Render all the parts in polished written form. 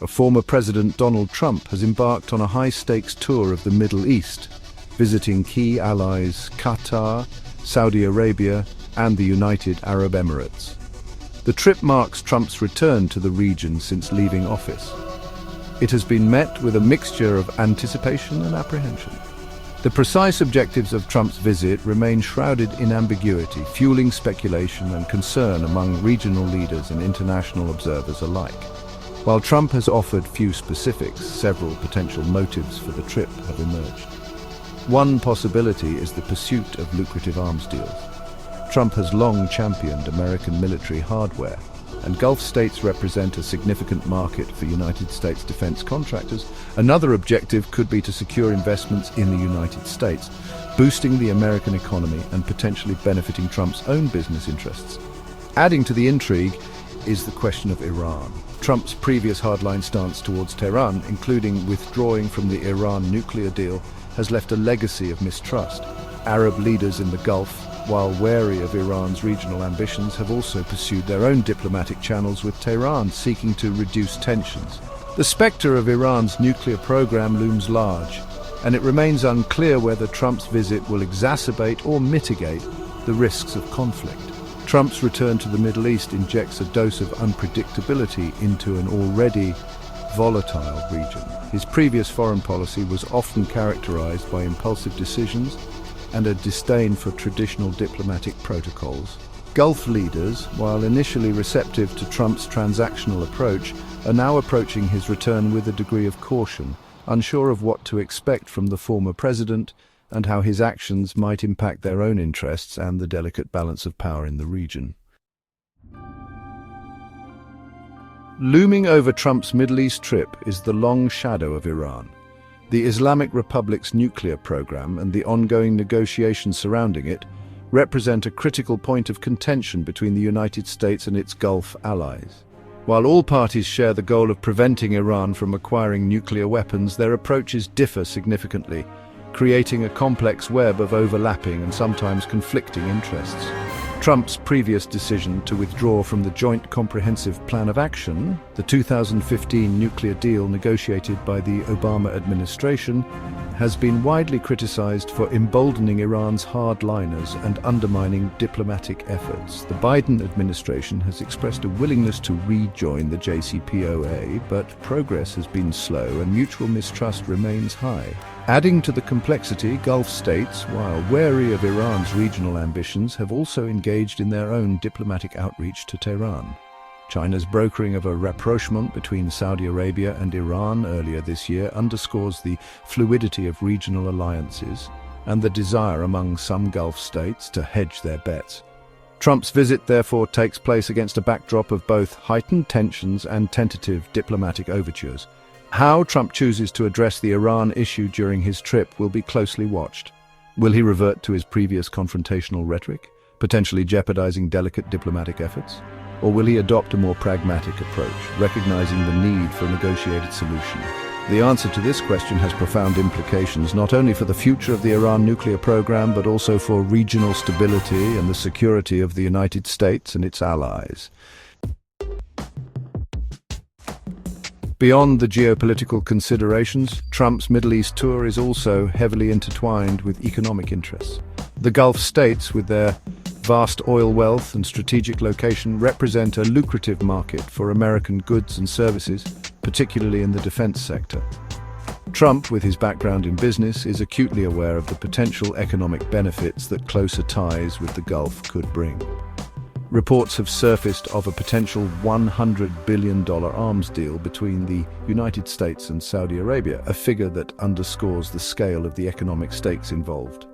Former President Donald Trump has embarked on a high-stakes tour of the Middle East, visiting key allies Qatar, Saudi Arabia, and the United Arab Emirates. The trip marks Trump's return to the region since leaving office. It has been met with a mixture of anticipation and apprehension. The precise objectives of Trump's visit remain shrouded in ambiguity, fueling speculation and concern among regional leaders and international observers alike. While Trump has offered few specifics, several potential motives for the trip have emerged. One possibility is the pursuit of lucrative arms deals. Trump has long championed American military hardware, and Gulf states represent a significant market for United States defense contractors. Another objective could be to secure investments in the United States, boosting the American economy and potentially benefiting Trump's own business interests. Adding to the intrigue is the question of Iran. Trump's previous hardline stance towards Tehran, including withdrawing from the Iran nuclear deal, has left a legacy of mistrust. Arab leaders in the Gulf, while wary of Iran's regional ambitions, have also pursued their own diplomatic channels with Tehran, seeking to reduce tensions. The specter of Iran's nuclear program looms large, and it remains unclear whether Trump's visit will exacerbate or mitigate the risks of conflict. Trump's return to the Middle East injects a dose of unpredictability into an already volatile region. His previous foreign policy was often characterized by impulsive decisions and a disdain for traditional diplomatic protocols. Gulf leaders, while initially receptive to Trump's transactional approach, are now approaching his return with a degree of caution, unsure of what to expect from the former president and how his actions might impact their own interests and the delicate balance of power in the region. Looming over Trump's Middle East trip is the long shadow of Iran. The Islamic Republic's nuclear program and the ongoing negotiations surrounding it represent a critical point of contention between the United States and its Gulf allies. While all parties share the goal of preventing Iran from acquiring nuclear weapons, their approaches differ significantly, creating a complex web of overlapping and sometimes conflicting interests. Trump's previous decision to withdraw from the Joint Comprehensive Plan of Action, the 2015 nuclear deal negotiated by the Obama administration, has been widely criticized for emboldening Iran's hardliners and undermining diplomatic efforts. The Biden administration has expressed a willingness to rejoin the JCPOA, but progress has been slow and mutual mistrust remains high. Adding to the complexity, Gulf states, while wary of Iran's regional ambitions, have also engaged in their own diplomatic outreach to Tehran. China's brokering of a rapprochement between Saudi Arabia and Iran earlier this year underscores the fluidity of regional alliances and the desire among some Gulf states to hedge their bets. Trump's visit, therefore, takes place against a backdrop of both heightened tensions and tentative diplomatic overtures. How Trump chooses to address the Iran issue during his trip will be closely watched. Will he revert to his previous confrontational rhetoric, potentially jeopardizing delicate diplomatic efforts? Or will he adopt a more pragmatic approach, recognizing the need for a negotiated solution? The answer to this question has profound implications, not only for the future of the Iran nuclear program, but also for regional stability and the security of the United States and its allies. Beyond the geopolitical considerations, Trump's Middle East tour is also heavily intertwined with economic interests. The Gulf states, with their vast oil wealth and strategic location, represent a lucrative market for American goods and services, particularly in the defense sector. Trump, with his background in business, is acutely aware of the potential economic benefits that closer ties with the Gulf could bring. Reports have surfaced of a potential $100 billion arms deal between the United States and Saudi Arabia, a figure that underscores the scale of the economic stakes involved.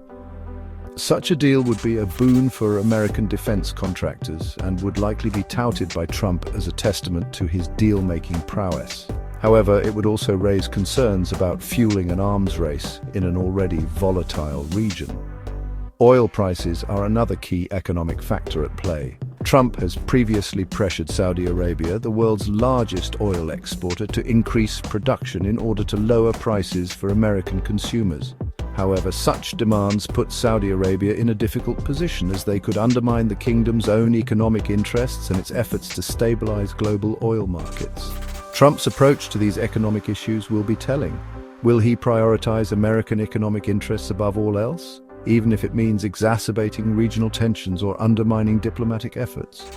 Such a deal would be a boon for American defense contractors and would likely be touted by Trump as a testament to his deal-making prowess. However, it would also raise concerns about fueling an arms race in an already volatile region. Oil prices are another key economic factor at play. Trump has previously pressured Saudi Arabia, the world's largest oil exporter, to increase production in order to lower prices for American consumers. However, such demands put Saudi Arabia in a difficult position, as they could undermine the kingdom's own economic interests and its efforts to stabilize global oil markets. Trump's approach to these economic issues will be telling. Will he prioritize American economic interests above all else, even if it means exacerbating regional tensions or undermining diplomatic efforts?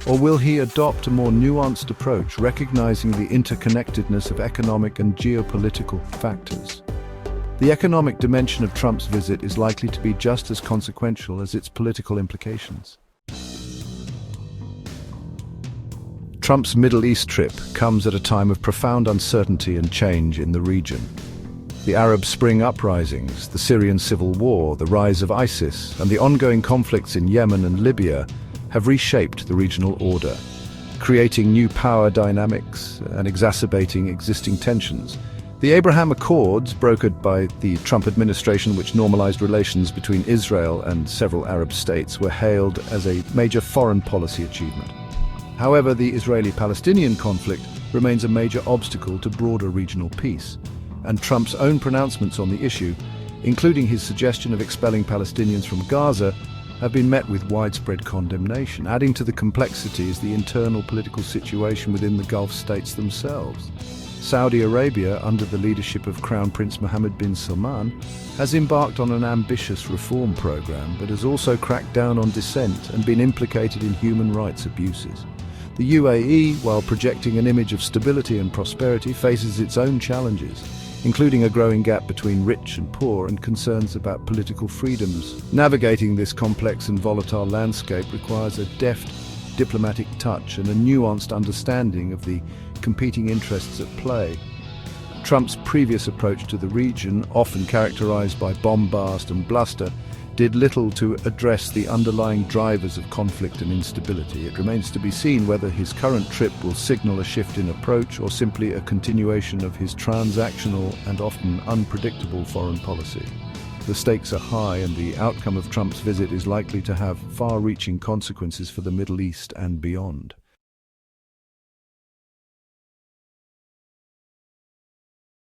Or will he adopt a more nuanced approach, recognizing the interconnectedness of economic and geopolitical factors? The economic dimension of Trump's visit is likely to be just as consequential as its political implications. Trump's Middle East trip comes at a time of profound uncertainty and change in the region. The Arab Spring uprisings, the Syrian civil war, the rise of ISIS, and the ongoing conflicts in Yemen and Libya have reshaped the regional order, creating new power dynamics and exacerbating existing tensions. The Abraham Accords, brokered by the Trump administration, which normalized relations between Israel and several Arab states, were hailed as a major foreign policy achievement. However, the Israeli-Palestinian conflict remains a major obstacle to broader regional peace, and Trump's own pronouncements on the issue, including his suggestion of expelling Palestinians from Gaza, have been met with widespread condemnation. Adding to the complexity is the internal political situation within the Gulf states themselves. Saudi Arabia, under the leadership of Crown Prince Mohammed bin Salman, has embarked on an ambitious reform program, but has also cracked down on dissent and been implicated in human rights abuses. The UAE, while projecting an image of stability and prosperity, faces its own challenges, including a growing gap between rich and poor and concerns about political freedoms. Navigating this complex and volatile landscape requires a deft diplomatic touch and a nuanced understanding of the competing interests at play. Trump's previous approach to the region, often characterized by bombast and bluster, did little to address the underlying drivers of conflict and instability. It remains to be seen whether his current trip will signal a shift in approach or simply a continuation of his transactional and often unpredictable foreign policy. The stakes are high, and the outcome of Trump's visit is likely to have far-reaching consequences for the Middle East and beyond.